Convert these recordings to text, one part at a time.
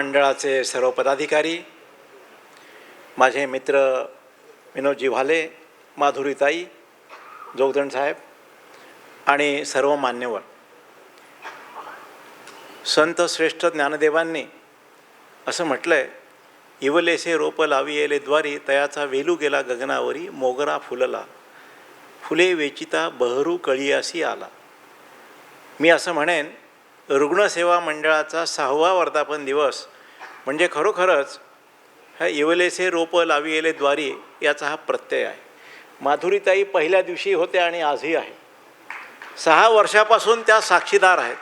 महामंडळाचे सर्व पदाधिकारी, माझे मित्र विनोदजी भाले, माधुरीताई, जोगदंड साहेब आणि सर्व मान्यवर, संत श्रेष्ठ ज्ञानदेवांनी असं म्हटलं आहे, इवलेसे रोप लावियेले द्वारी, तयाचा वेलू गेला गगनावरी, मोगरा फुलला फुले वेचिता बहरू कळियासी आला. मी असं म्हणेन, रुग्णसेवा मंडळाचा 6वा वर्धापन दिवस म्हणजे खरोखरच हा इवलेसे रोप लावियेले द्वारी याचा हा प्रत्यय आहे. माधुरीताई पहिल्या दिवशी होते आणि आजही आहे. 6 वर्षापासून त्या साक्षीदार आहेत.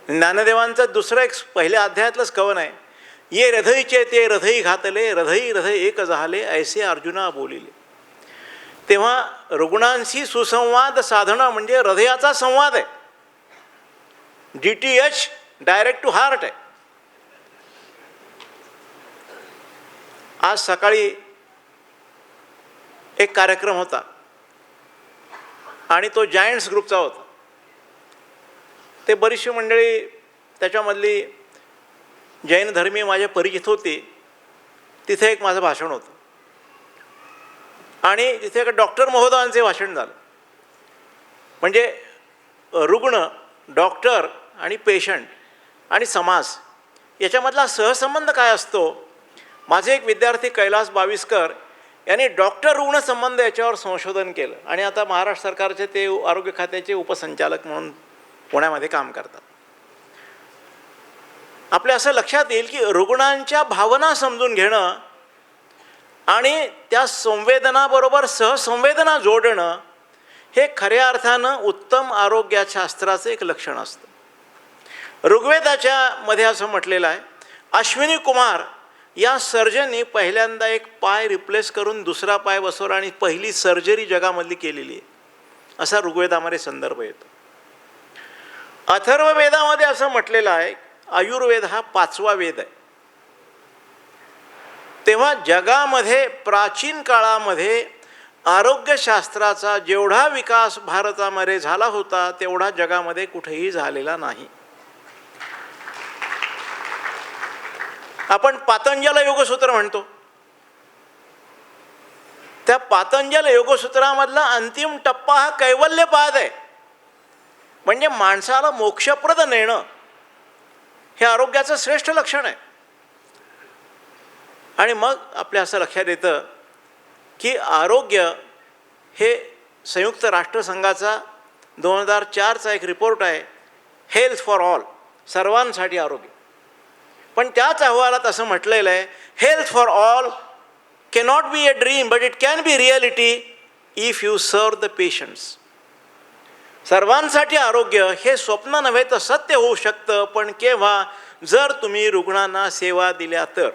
ज्ञानदेवांचं दुसरं एक पहिल्या अध्यायातलंच कवन आहे, ये हृदयचे ते हृदय घातले, हृदय हृदय एक झाले, ऐसे अर्जुना बोलिले. तेव्हा रुग्णांशी सुसंवाद साधणं म्हणजे हृदयाचा संवाद आहे. DTH, डायरेक्ट टू हार्ट आहे. आज सकाळी एक कार्यक्रम होता आणि तो जायंट्स ग्रुपचा होता. ते बरीचशी मंडळी त्याच्यामधली जैन धर्मीय माझ्या परिचित होती. तिथे एक माझं भाषण होतं आणि तिथे एक डॉक्टर महोदयांचे भाषण झालं. म्हणजे रुग्ण, डॉक्टर आणि पेशंट आणि समाज याच्यामधला सहसंबंध काय असतो. माझे एक विद्यार्थी कैलास बाविस्कर यांनी डॉक्टर रुग्ण संबंध याच्यावर संशोधन केलं आणि आता महाराष्ट्र सरकारचे ते आरोग्य खात्याचे उपसंचालक म्हणून पुण्यामध्ये काम करतात. आपल्या असं लक्षात येईल की रुग्णांच्या भावना समजून घेणं आणि त्या संवेदनाबरोबर सहसंवेदना जोडणं हे खऱ्या अर्थानं उत्तम आरोग्यशास्त्राचं एक लक्षण असतं. ऋग्वेदाच्या मध्ये असं म्हटलेलं आहे, अश्विनी कुमार या सर्जननी पहिल्यांदा एक पाय रिप्लेस करून दुसरा पाय बसवला आणि पहिली सर्जरी जगामधली केलेली आहे, असा ऋग्वेदामध्ये संदर्भ येतो. अथर्ववेदामध्ये असं म्हटलेलं आहे, आयुर्वेद हा 5वा वेद आहे. तेव्हा जगामध्ये प्राचीन काळामध्ये आरोग्यशास्त्राचा जेवढा विकास भारतामध्ये झाला होता तेवढा जगामध्ये कुठेही झालेला नाही. आपण पातंजल योगसूत्र म्हणतो, त्या पातंजल योगसूत्रामधला अंतिम टप्पा हा कैवल्यपाद आहे. म्हणजे माणसाला मोक्षप्रद नेणं हे आरोग्याचं श्रेष्ठ लक्षण आहे. आणि मग आपल्या असं लक्षात येतं की आरोग्य हे संयुक्त राष्ट्रसंघाचा 2004चा एक रिपोर्ट आहे, हेल्थ फॉर ऑल, सर्वांसाठी आरोग्य. पण त्याच अहवालात असं म्हटलेलं आहे, health for all cannot be a dream but it can be reality if you serve the patients. सर्वांसाठी आरोग्य हे स्वप्न नव्हे तर सत्य होऊ शकतं, पण केव्हा, जर तुम्ही रुग्णांना सेवा दिल्या तर.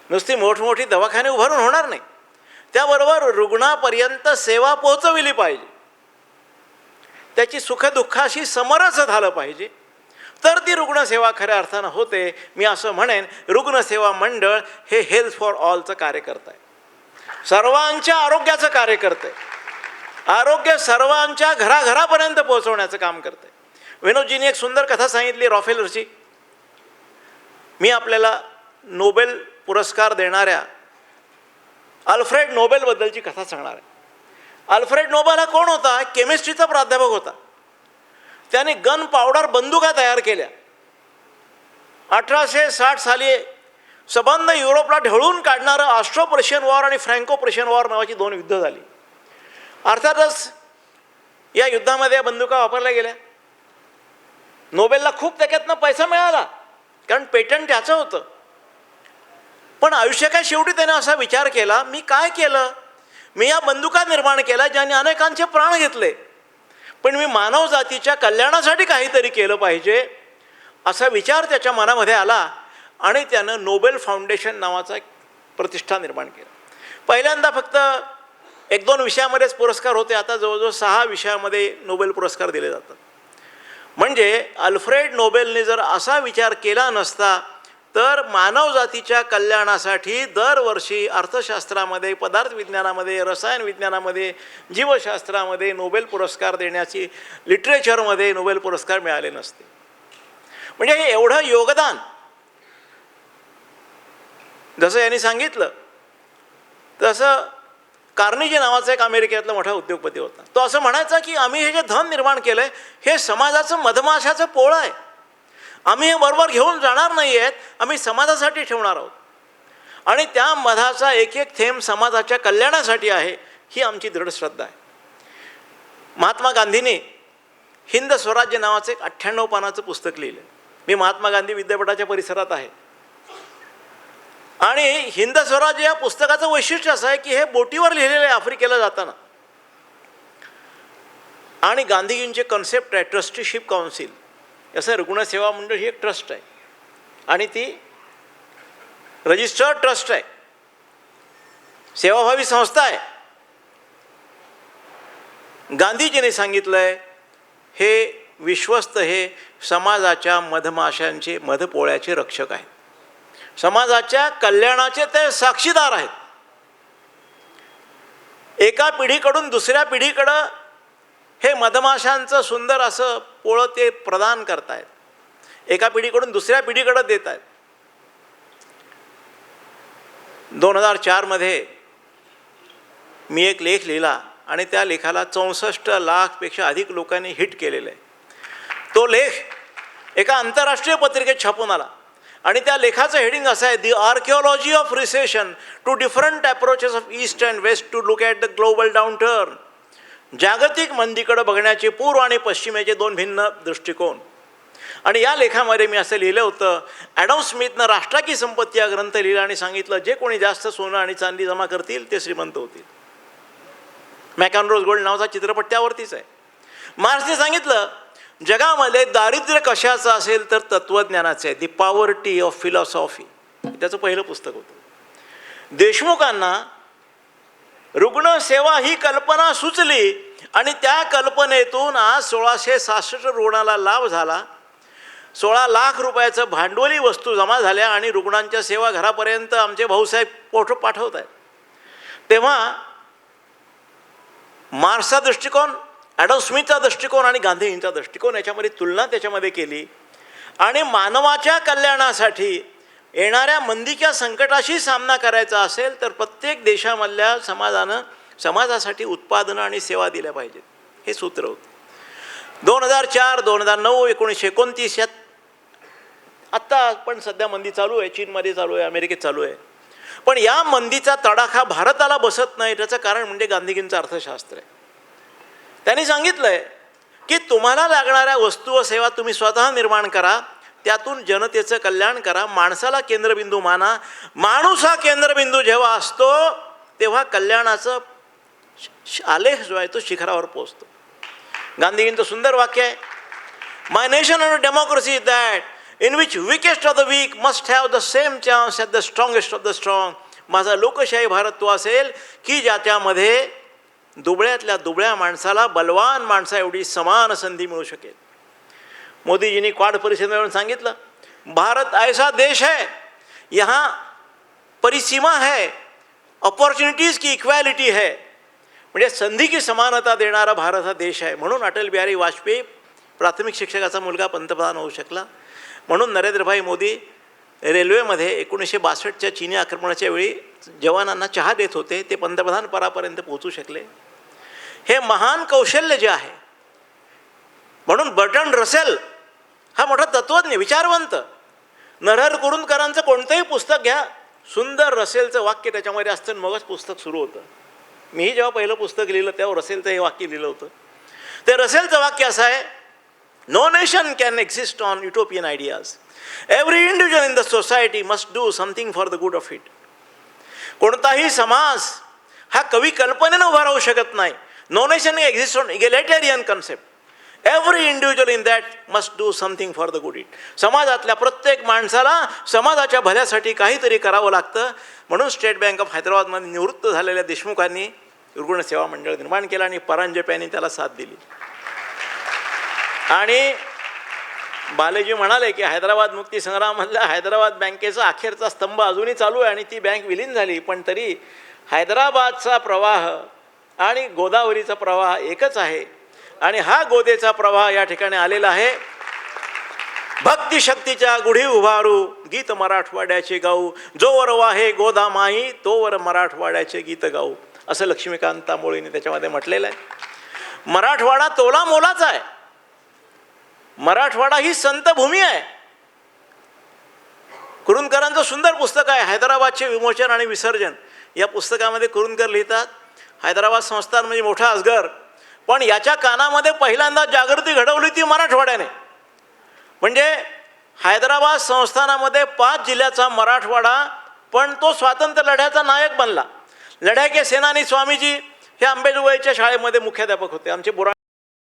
नुसती मोठमोठी दवाखाने उभारून होणार नाही, त्याबरोबर रुग्णापर्यंत सेवा पोहोचविली पाहिजे, त्याची सुखदुःखाशी समरस झालं पाहिजे, तर ती रुग्णसेवा खऱ्या अर्थानं होते. मी असं म्हणेन, रुग्णसेवा मंडळ हे हेल्थ फॉर ऑलचं कार्य करत आहे, सर्वांच्या आरोग्याचं कार्य करत आहे, आरोग्य सर्वांच्या घराघरापर्यंत पोहोचवण्याचं काम करत आहे. विनोदजींनी एक सुंदर कथा सांगितली रॉकफेलरची. मी आपल्याला नोबेल पुरस्कार देणाऱ्या अल्फ्रेड नोबेलबद्दलची कथा सांगणार आहे. अल्फ्रेड नोबेल हा कोण होता? केमिस्ट्रीचा प्राध्यापक होता. त्याने गन पावडर बंदुका तयार केल्या. 1860 साली सबंध युरोपला ढवळून काढणारं ऑस्ट्रो पर्शियन वॉर आणि फ्रँको पर्शियन वॉर नावाची 2 युद्ध झाली. अर्थातच या युद्धामध्ये या बंदुका वापरल्या गेल्या. नोबेलला खूप त्याच्यातनं पैसा मिळाला, कारण पेटंट त्याचं होतं. पण आयुष्य काय, शेवटी त्याने असा विचार केला, मी काय केलं? मी या बंदुका निर्माण केल्या ज्याने अनेकांचे प्राण घेतले, पण मी मानव जातीच्या कल्याणासाठी काहीतरी केलं पाहिजे, असा विचार त्याच्या मनामध्ये आला आणि त्यानं नोबेल फाउंडेशन नावाचा एक प्रतिष्ठान निर्माण केलं. पहिल्यांदा फक्त 1-2 विषयामध्येच पुरस्कार होते, आता जवळजवळ 6 विषयामध्ये नोबेल पुरस्कार दिले जातात. म्हणजे अल्फ्रेड नोबेलने जर असा विचार केला नसता तर मानवजातीच्या कल्याणासाठी दरवर्षी अर्थशास्त्रामध्ये, पदार्थ विज्ञानामध्ये, रसायन विज्ञानामध्ये, जीवशास्त्रामध्ये नोबेल पुरस्कार देण्याची लिटरेचरमध्ये नोबेल पुरस्कार मिळाले नसते. म्हणजे हे एवढं योगदान, जसं यांनी सांगितलं तसं कार्नेगी नावाचा एक अमेरिकेतला मोठा उद्योगपती होता. तो असं म्हणायचा की आम्ही हे जे धन निर्माण केलं आहे हे समाजाचं मधमाशाचं पोळं आहे. आम्ही हे बरोबर घेऊन जाणार नाही आहेत, आम्ही समाजासाठी ठेवणार आहोत आणि त्या मधाचा एक एक थेंब समाजाच्या कल्याणासाठी आहे, ही आमची दृढ श्रद्धा आहे. महात्मा गांधींनी हिंद स्वराज्य नावाचं एक 98 पानाचं पुस्तक लिहिलं. मी महात्मा गांधी विद्यापीठाच्या परिसरात आहे आणि हिंद स्वराज्य या पुस्तकाचं वैशिष्ट्य असं आहे की हे बोटीवर लिहिलेलं आहे आफ्रिकेला जाताना. आणि गांधीजींचे कन्सेप्ट आहे ट्रस्टीशिप काउन्सिल, असं रुग्णसेवा मंडळ ही एक ट्रस्ट आहे आणि ती रजिस्टर्ड ट्रस्ट आहे, सेवाभावी संस्था आहे. गांधीजींनी सांगितलं आहे हे विश्वस्त हे समाजाच्या मधमाशांचे मधपोळ्याचे रक्षक आहेत, समाजाच्या कल्याणाचे ते साक्षीदार आहेत. एका पिढीकडून दुसऱ्या पिढीकडं हे मधमाशांचं सुंदर असं पोळं ते प्रदान करतायत, एका पिढीकडून दुसऱ्या पिढीकडं देत आहेत. 2004 मध्ये मी एक लेख लिहिला आणि त्या लेखाला 64 लाखपेक्षा अधिक लोकांनी हिट केलेलं आहे. तो लेख एका आंतरराष्ट्रीय पत्रिकेत छापून आला आणि त्या लेखाचं हेडिंग असं आहे, the archaeology of recession two different approaches of east and west to look at the global downturn. जागतिक मंदीकडे बघण्याचे पूर्व आणि पश्चिमेचे दोन भिन्न दृष्टिकोन. आणि या लेखामध्ये मी असं लिहिलं होतं, ॲडम स्मिथनं राष्ट्रा की संपत्ती हा ग्रंथ लिहिला आणि सांगितलं जे कोणी जास्त सोनं आणि चांदी जमा करतील ते श्रीमंत होतील. मॅकॅनरोज गोल्ड नावाचा चित्रपट त्यावरतीच आहे. मार्क्सने सांगितलं जगामध्ये दारिद्र्य कशाचं असेल तर तत्त्वज्ञानाचं आहे, दी पॉवर्टी ऑफ फिलॉसॉफी, त्याचं पहिलं पुस्तक होतं. देशमुखांना रुग्णसेवा ही कल्पना सुचली आणि त्या कल्पनेतून आज 1666 रुग्णाला लाभ झाला. 16 लाख रुपयाचं भांडवली वस्तू जमा झाल्या आणि रुग्णांच्या सेवा घरापर्यंत आमचे भाऊसाहेब पाठवत आहेत. तेव्हा मार्क्सचा दृष्टिकोन, ॲडम स्मिथचा दृष्टिकोन आणि गांधीजींचा दृष्टिकोन याच्यामध्ये तुलना त्याच्यामध्ये केली आणि मानवाच्या कल्याणासाठी येणाऱ्या मंदीच्या संकटाशी सामना करायचा असेल तर प्रत्येक देशामधल्या समाजासाठी उत्पादनं आणि सेवा दिल्या पाहिजेत, हे सूत्र होतं. 2004, 2009, 1929 यात आत्ता पण सध्या मंदी चालू आहे, चीनमध्ये चालू आहे, अमेरिकेत चालू आहे. पण या मंदीचा तडाखा भारताला बसत नाही, त्याचं कारण म्हणजे गांधीजींचं अर्थशास्त्र आहे. त्यांनी सांगितलं आहे की तुम्हाला लागणाऱ्या वस्तू व सेवा तुम्ही स्वतः निर्माण करा, त्यातून जनतेचं कल्याण करा, माणसाला केंद्रबिंदू माना. माणूस हा केंद्रबिंदू जेव्हा असतो तेव्हा कल्याणाचं आलेख जो आहे तो शिखरावर पोहोचतो. गांधीजींचं सुंदर वाक्य आहे, my nation and democracy is that in which weakest of the weak must have the same chance as the strongest of the strong. माझा लोकशाही भारत तो असेल की ज्याच्यामध्ये दुबळ्यातल्या दुबळ्या माणसाला बलवान माणसा एवढी समान संधी मिळू शकेल. मोदीजींनी क्वाड परिषदेवर सांगितलं, भारत ऐसा देश है यहाँ परिसीमा है, अपॉर्च्युनिटीज की इक्वॅलिटी है, म्हणजे संधी की समानता देणारा भारत हा देश आहे. म्हणून अटल बिहारी वाजपेयी प्राथमिक शिक्षकाचा मुलगा पंतप्रधान होऊ शकला. म्हणून नरेंद्रभाई मोदी रेल्वेमध्ये 1962च्या चीनी आक्रमणाच्या वेळी जवानांना चहा देत होते, ते पंतप्रधान पदापर्यंत पोहोचू शकले. हे महान कौशल्य जे आहे. म्हणून बर्टन रसेल हा मोठा तत्त्वज्ञ, विचारवंत. नरहर कुरुंदकरांचं कोणतंही पुस्तक घ्या, सुंदर रसेलचं वाक्य त्याच्यामध्ये असतं, मगच पुस्तक सुरू होतं. मीही जेव्हा पहिलं पुस्तक लिहिलं तेव्हा रसेलचं हे वाक्य लिहिलं होतं. ते रसेलचं वाक्य असं आहे, no nation can exist on utopian ideas. Every individual in the society must do something for the good of it. कोणताही समाज हा कवी कल्पनेनं उभा राहू शकत नाही. No nation exists on egalitarian concept. Every individual in that must do something for the good it. समाजातल्या प्रत्येक माणसाला समाजाच्या भल्यासाठी काहीतरी करावं लागतं. म्हणून स्टेट बँक ऑफ हैदराबादमध्ये निवृत्त झालेल्या देशमुखांनी रुग्णसेवा मंडळ निर्माण केलं आणि परांजपेंनी त्याला साथ दिली. आणि बालेजी म्हणाले की हैदराबाद मुक्ती संग्रामामधल्या हैदराबाद बँकेचा अखेरचा स्तंभ अजूनही चालू आहे आणि ती बँक विलीन झाली, पण तरी हैदराबादचा प्रवाह आणि गोदावरीचा प्रवाह एकच आहे आणि हा गोदेचा प्रवाह या ठिकाणी आलेला आहे. भक्तिशक्तीच्या गुढी उभारू, गीत मराठवाड्याचे गाऊ, जोवर वाहे गोदा माई तोवर मराठवाड्याचे गीत गाऊ, असं लक्ष्मीकांत तांबोळीने त्याच्यामध्ये म्हटलेलं आहे. मराठवाडा तोला मोलाचा आहे. मराठवाडा ही संतभूमी आहे. कुरुंदकरांचं सुंदर पुस्तक आहे हैदराबादचे विमोचन आणि विसर्जन. या पुस्तकामध्ये कुरुंदकर लिहितात, हैदराबाद संस्थान म्हणजे मोठा अजगर, पण याच्या कानामध्ये पहिल्यांदा जागृती घडवली ती मराठवाड्याने. म्हणजे हैदराबाद संस्थानामध्ये 5 जिल्ह्याचा मराठवाडा, पण तो स्वातंत्र्य लढ्याचा नायक बनला. लढ्या के सेनानी स्वामीजी हे अंबेजोगाईच्या शाळेमध्ये मुख्याध्यापक होते. आमचे